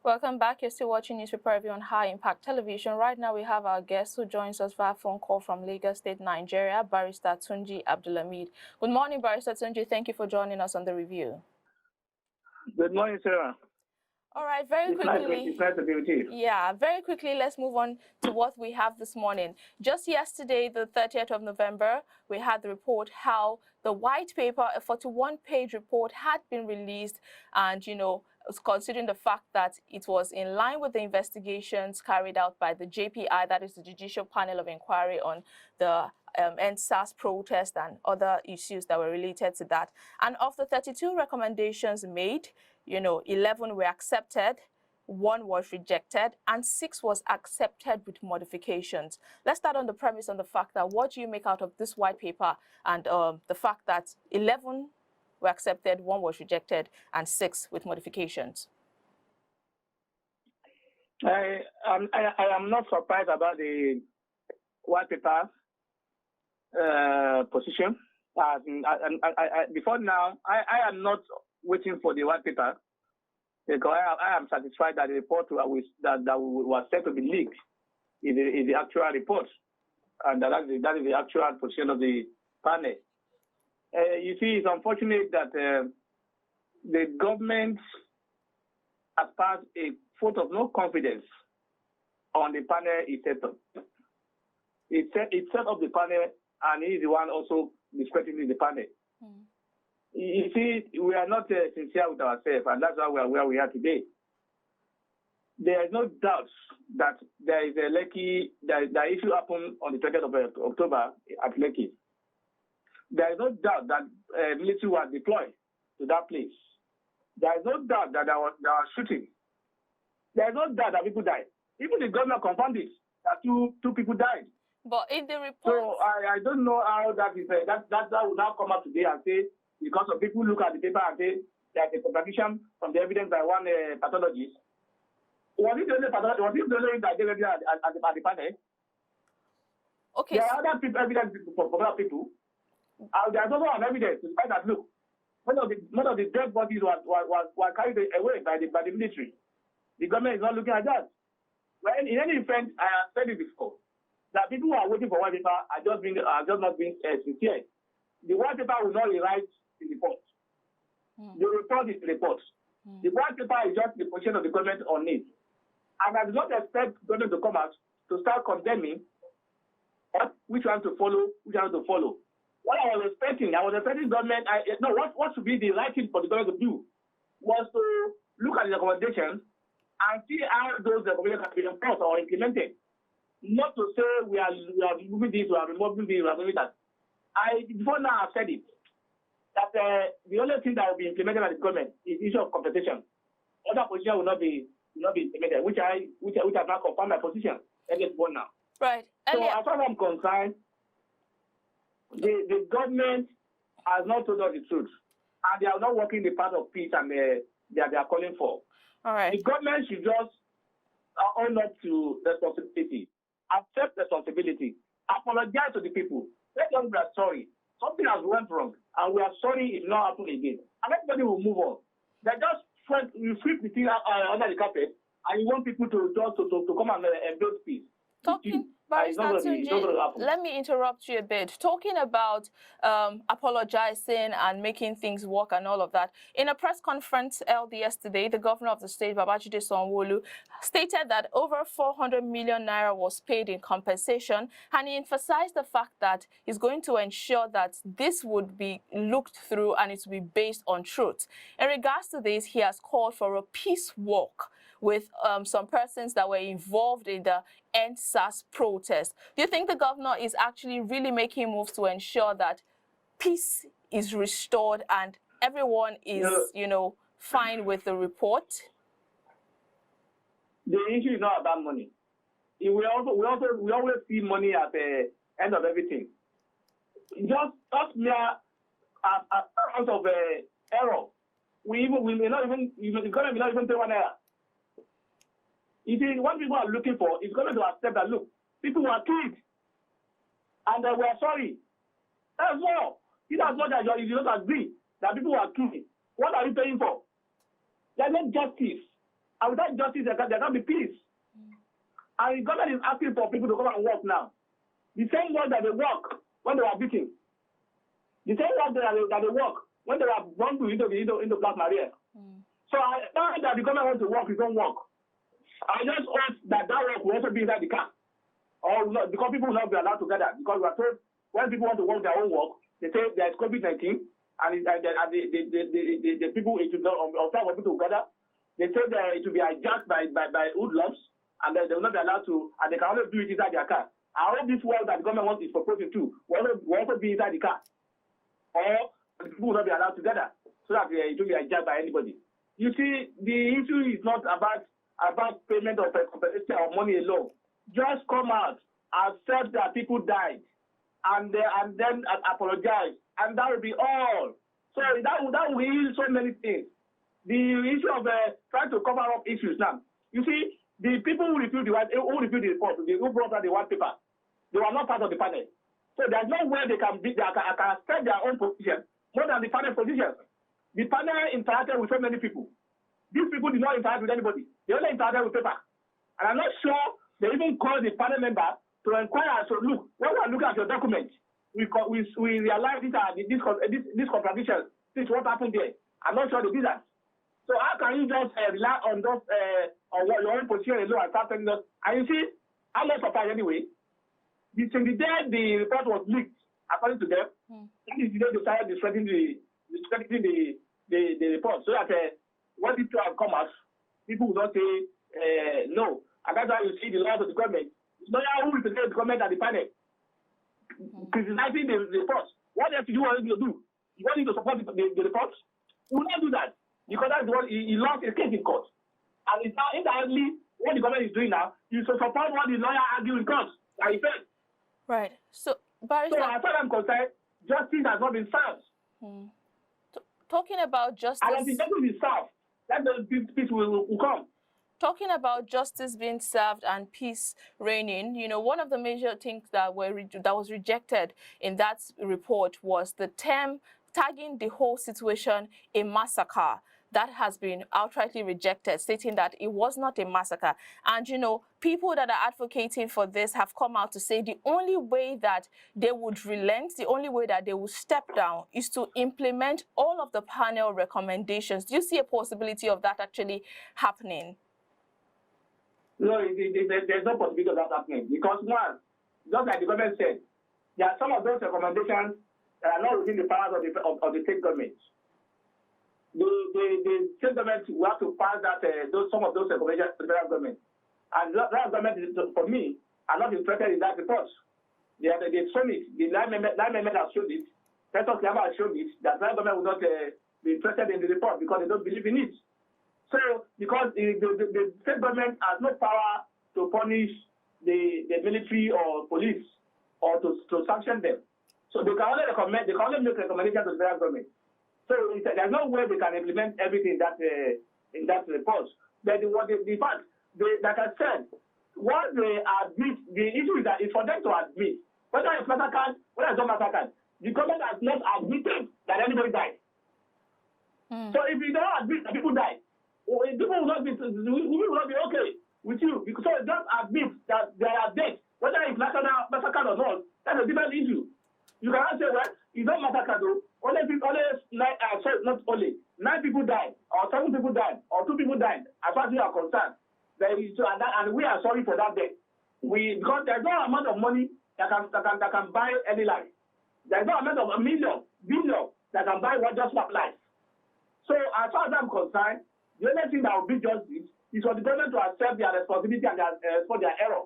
Welcome back. You're still watching Newspaper Review on High Impact Television. Right now, we have our guest who joins us via phone call from Lagos State, Nigeria, Barrister Tunji Abdulhamid. Good morning, Barrister Tunji. Thank you for joining us on the review. Good morning, Sarah. All right, very quickly. It's nice to be with you. Yeah, very quickly, let's move on to what we have this morning. Just yesterday, the 30th of November, we had the report how the white paper, a 41-page report, had been released, and, considering the fact that it was in line with the investigations carried out by the JPI, that is the Judicial Panel of Inquiry on the EndSARS protest and other issues that were related to that. And of the 32 recommendations made, 11 were accepted, 1 was rejected, and 6 was accepted with modifications. Let's start on the premise on the fact that what do you make out of this white paper and the fact that 11 were accepted, 1 was rejected, and 6 with modifications? I am not surprised about the white paper position. Before now, I am not waiting for the white paper because I am satisfied that the report that was said to be leaked is the actual report, and that is the actual position of the panel. You see, it's unfortunate that the government has passed a vote of no confidence on the panel it set up. It set up the panel, and he is the one also discrediting the panel. You see, we are not sincere with ourselves, and that's why we are where we are today. There is no doubt that there is a Lekki, the issue happened on the 20th of October at Lekki. There is no doubt that military was deployed to that place. There is no doubt that there was shooting. There is no doubt that people died. Even the governor confirmed it, that two people died. But in the report... So I don't know how that is, that will now come up today and say, because of people look at the paper and say there's a contradiction from the evidence by one pathologist. Was it the only that gave evidence at the panel? Okay. There are other people, evidence from other people. There's also an evidence to find that, look, one of the dead bodies was carried away by the military. The government is not looking at that. Well, in any event, I have said it before, that people who are waiting for white paper are just not being sincere. The white paper will not rewrite the report. The report is the report. The white paper is just the position of the government on it. And I do not expect government to come out to start condemning which one to follow, which one to follow. What I was expecting government, what should be the right thing for the government to do was to look at the recommendations and see how those recommendations have been enforced or implemented. Not to say we are removing this, we are removing this, we are removing that. Before now I've said it, that the only thing that will be implemented by the government is issue of compensation. Other position will not be implemented, which I have now confirmed my position. Against one now. Right. So as far as I'm concerned, the government has not told us the truth, and they are not working the path of peace and they are calling for. All right. The government should just own up to responsibility, accept responsibility, apologize to the people. Let them be sorry. Something has went wrong, and we are sorry it will not happen again. And everybody will move on. They just sweep the thing under the carpet, and you want people to come and embrace peace. Barrister Tunji, let me interrupt you a bit. Talking about apologizing and making things work and all of that, in a press conference held yesterday, the governor of the state, Babajide Sanwo-Olu, stated that over 400 million naira was paid in compensation, and he emphasized the fact that he's going to ensure that this would be looked through and it will be based on truth. In regards to this, he has called for a peace walk with some persons that were involved in the EndSARS protest. Do you think the governor is actually really making moves to ensure that peace is restored and everyone is, fine with the report? The issue is not about money. We always see money at the end of everything. Just mere out of error. We may not even pay 1 naira. If what people are looking for is going to accept that, look, people were killed and they were sorry. That's all. It has not that you don't agree that people were killed. What are you paying for? There's no justice. And without justice, there can't be peace. And the government is asking for people to come and work now. The same work that they work when they were beaten. The same work that they work when they were born into Black Maria. So I find that the government wants to work its own work. I just hope that work will also be inside the car. Or not, because people will not be allowed to gather. Because we are told when people want to work their own work, they say there is COVID-19 and the people, it will not people to gather. They say that it will be hijacked by hoodlums and they will not be allowed to, and they can only do it inside their car. I hope this work that the government wants is proposing to will also be inside the car. Or the people will not be allowed to gather so that it will be hijacked by anybody. You see, the issue is not about payment of compensation or money alone. Just come out, accept that people died, and then apologize, and that will be all. So that will heal so many things. The issue of trying to cover up issues now. You see, the people who reviewed the report, who brought out the white paper, they were not part of the panel. So there's no way they can accept their own position more than the panel position. The panel interacted with so many people. These people did not interact with anybody. They only interacted with paper. And I'm not sure they even called the panel member to inquire. So look, when we are looking at your document, we realize this contradiction. This is what happened there. I'm not sure they did that. So how can you just rely on those on your own position alone and start telling us? And you see, I'm not surprised anyway. The day the report was leaked, according to them, that is the day they started discrediting the report, so that when it come out, people will not say no. And that's why you see the laws of the government. The lawyer who represents the government at the panel criticizing the report. What else do you want him to do? You want him to support the report? He will not do that. Because that's what he lost his case in court. And it's now indirectly what the government is doing now, you should support what the lawyer argued in court. Like he said. Right. So, Barrister, so as far as I'm concerned, justice has not been served. Talking about justice. And until justice is served, then the peace will come. Talking about justice being served and peace reigning, you know, one of the major things that was rejected in that report was the term tagging the whole situation a massacre. That has been outrightly rejected, stating that it was not a massacre. And, you know, people that are advocating for this have come out to say the only way that they would relent, the only way that they will step down is to implement all of the panel recommendations. Do you see a possibility of that actually happening? No, there's no possibility of that happening. Because one, just like the government said, there are some of those recommendations that are not within the powers of the state government. The state government will have to pass that some of those recommendations to the federal government. And the federal government, for me, are not interested in that report. They've shown it. The line members have shown it. Professor Kiama has shown it. The federal government will not be interested in the report because they don't believe in it. So, because the state government has no power to punish the military or police or to sanction them. So they can only make recommendations to the federal government. So there's no way they can implement everything in that report. But the fact, like I said, what they admit, the issue is that it's for them to admit whether it's massacred, whether it's not massacred. The government has not admitted that anybody died. So if you don't admit that people died, people will not be okay with you because they don't admit that there are deaths, whether it's massacred or not. That's a different issue. You cannot say, well, it's not massacred though. Not only 9 people died, or 7 people died, or 2 people died, as far as we are concerned. And we are sorry for that death. Because there's no amount of money that can buy any life. There's no amount of a million, billion that can buy just one life. So as far as I'm concerned, the only thing that will be justice is for the government to accept their responsibility and for their error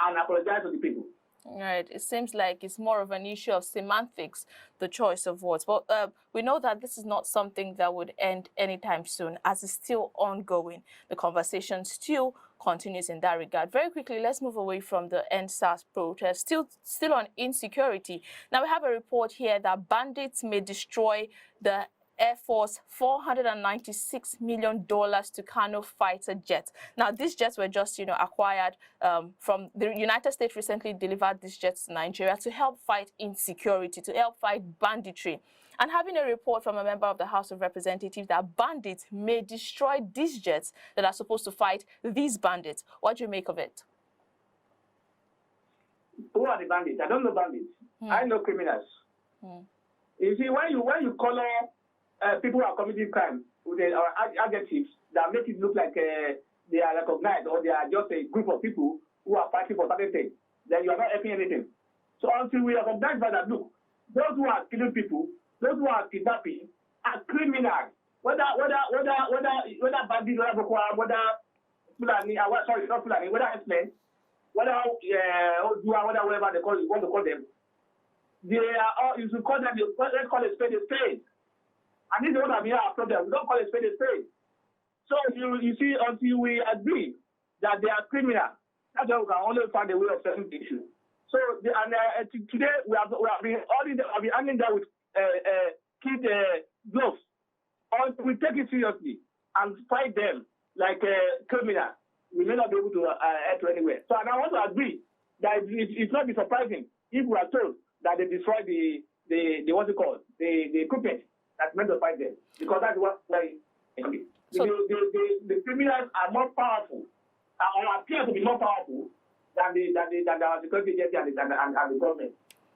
and apologize to the people. Right. It seems like it's more of an issue of semantics, the choice of words. But we know that this is not something that would end anytime soon, as it's still ongoing. The conversation still continues in that regard. Very quickly, let's move away from the EndSARS protest, still on insecurity. Now, we have a report here that bandits may destroy the Air Force $496 million Tucano fighter jets. Now, these jets were just, acquired from the United States. Recently delivered these jets to Nigeria to help fight insecurity, to help fight banditry. And having a report from a member of the House of Representatives that bandits may destroy these jets that are supposed to fight these bandits. What do you make of it? Who are the bandits? I don't know bandits. I know criminals. You see, when you color people who are committing crime with adjectives that make it look like they are recognized or they are just a group of people who are fighting for certain things, then you are not helping anything. So until we recognize that, look, those who are killing people, those who are kidnapping, are criminals. Whether bandits, whether Boko Haram, whether Fulani, sorry, not Fulani, whether X-Men, whether whatever they call you want to call them, they are all, you should call them, let's call a spade a spade. And this is what I'm here after them. We don't call a spade a spade. So you see, until we agree that they are criminal, that's why we can only find a way of settling the issue. So today we have been hanging there with kid gloves. Until we take it seriously and fight them like a criminal, we may not be able to enter anywhere. So and I want to agree that it's not be surprising if we are told that they destroy the what's it called, the equipment that's meant to fight them, because that's what the criminals are more powerful or appear to be more powerful than our security agency and the government,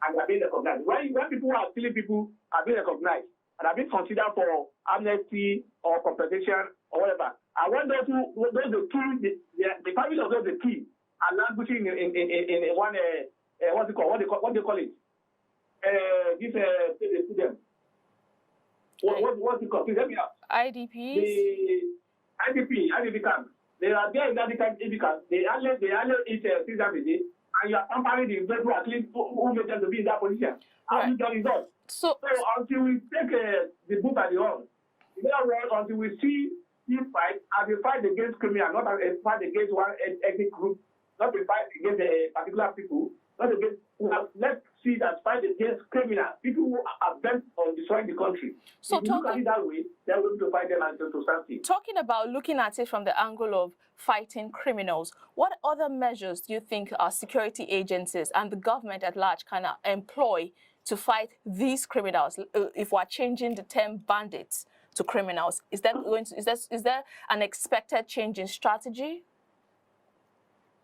and are being recognized. When people are killing people are being recognized and are being considered for amnesty or compensation or whatever, I want those the family of those the key are languishing in one what's it called? What do you call it? This them. What's it called? Please help me out. IDPs. The IDP camp. They are there in that camp. They only eat 6 times a day, and you are comparing the people who made them to be in that position. How do you get results? So until we take the book at the horn, until we see this fight as a fight against criminal, not as a fight against one ethnic group, not a fight against a particular people, not against. Let's see that fight against criminal people who are bent on destroying the country. So if you look at it that way, they're going to fight them and to stand. Talking about looking at it from the angle of fighting criminals, what other measures do you think our security agencies and the government at large can employ to fight these criminals? If we're changing the term bandits to criminals, is there an expected change in strategy?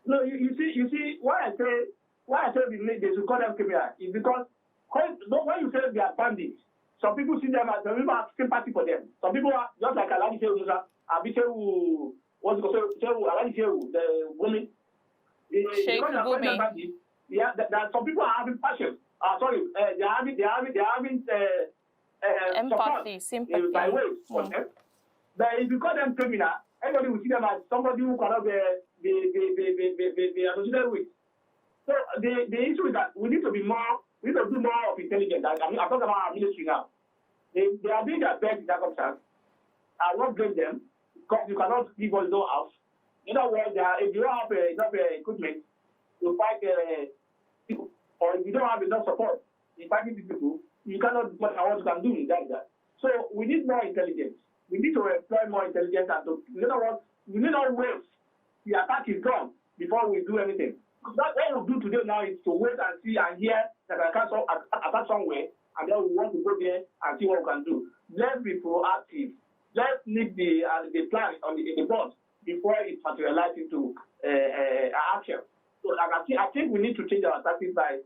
No, you see, why I say they should call them criminal is because when you say they are bandits, some people see them as, some people have sympathy for them. Some people are just like Alhaji Shehu Musa, what's it called, Alhaji Shehu, the woman. Sheikh Gumi. Yeah, that some people are having passion. They're having empathy, sympathy by ways for them. But if you call them criminal, everybody will see them as somebody who cannot be associated with. So the issue is that we need to do more of intelligence. I'm talking about our ministry now. They are doing their best in circumstance. I won't blame them because you cannot give us no house. In other words, if you don't have enough equipment to fight people, or if you don't have enough support in fighting these people, you cannot do what you can do in that. So we need more intelligence. We need to employ more intelligence, and in other words, we need not wait. The attack is gone before we do anything. What we'll do today now is to wait and see and hear that I can attack somewhere, and then we want to go there and see what we can do. Let's be proactive. Let's leave the plan in the board before it materializes into action. So I think we need to change our tactics by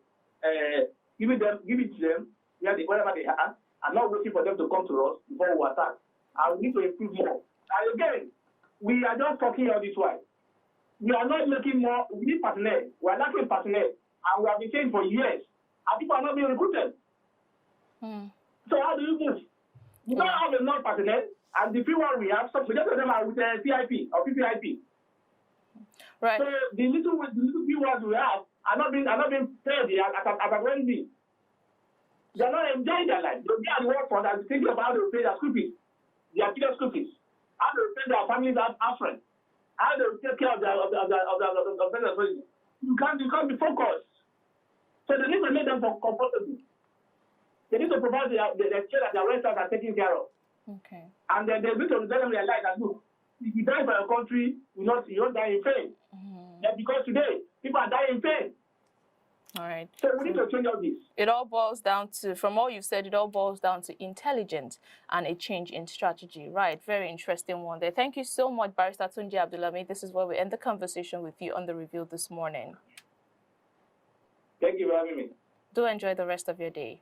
give it to them whatever they have, and not waiting for them to come to us before we attack. And we need to improve more. And again, we are just talking all this while. We are not making more. We need personnel. We are lacking personnel, and we have been saying for years, and people are not being recruited. So how do you move? We don't have enough personnel, and the few ones we have, some majority of them are with CIP or PPIP. Right. So the little few ones we have are not being paid at a very big. They are not enjoying their life. They are the workforce and thinking about how to pay their school fees, their children's school fees, how to pay their families out friends. How they take care of the you can't be focused. So they need to make them comfortable. They need to provide the care that their residents are taken care of. Okay. And then they need to let them realize that look, if you die for your country, you don't die in pain. Yeah, because today people are dying in pain. All right. So we need to change all this. It all boils down to, from all you said, it all boils down to intelligence and a change in strategy. Right. Very interesting one there. Thank you so much, Barrister Tunji Abdulhamid. This is where we end the conversation with you on The Review this morning. Thank you for having me. Do enjoy the rest of your day.